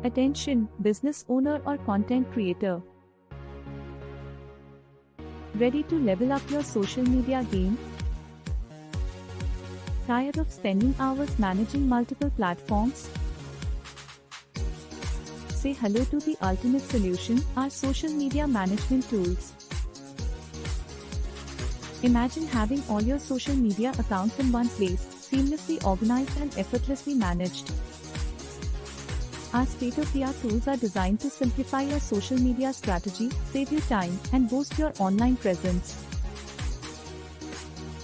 Attention, business owner or content creator. Ready to level up your social media game? Tired of spending hours managing multiple platforms? Say hello to the ultimate solution, our social media management tools. Imagine having all your social media accounts in one place, seamlessly organized and effortlessly managed. Our state-of-the-art tools are designed to simplify your social media strategy, save you time, and boost your online presence.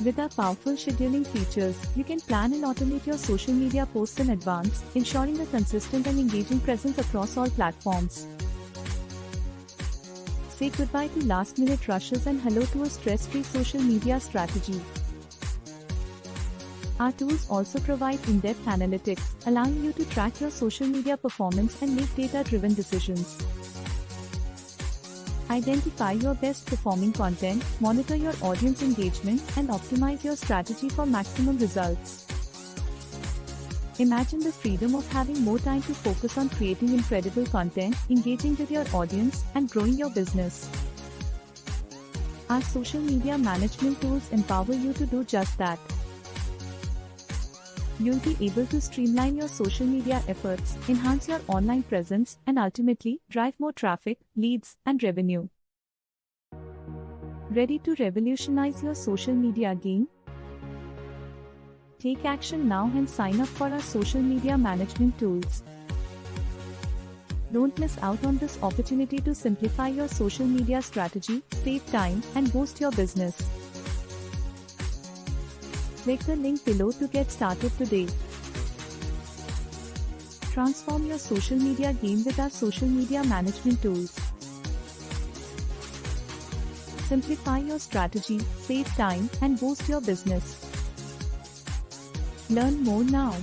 With our powerful scheduling features, you can plan and automate your social media posts in advance, ensuring a consistent and engaging presence across all platforms. Say goodbye to last-minute rushes and hello to a stress-free social media strategy. Our tools also provide in-depth analytics, allowing you to track your social media performance and make data-driven decisions. Identify your best-performing content, monitor your audience engagement, and optimize your strategy for maximum results. Imagine the freedom of having more time to focus on creating incredible content, engaging with your audience, and growing your business. Our social media management tools empower you to do just that. You'll be able to streamline your social media efforts, enhance your online presence, and ultimately, drive more traffic, leads, and revenue. Ready to revolutionize your social media game? Take action now and sign up for our social media management tools. Don't miss out on this opportunity to simplify your social media strategy, save time, and boost your business. Click the link below to get started today. Transform your social media game with our social media management tools. Simplify your strategy, save time, and boost your business. Learn more now.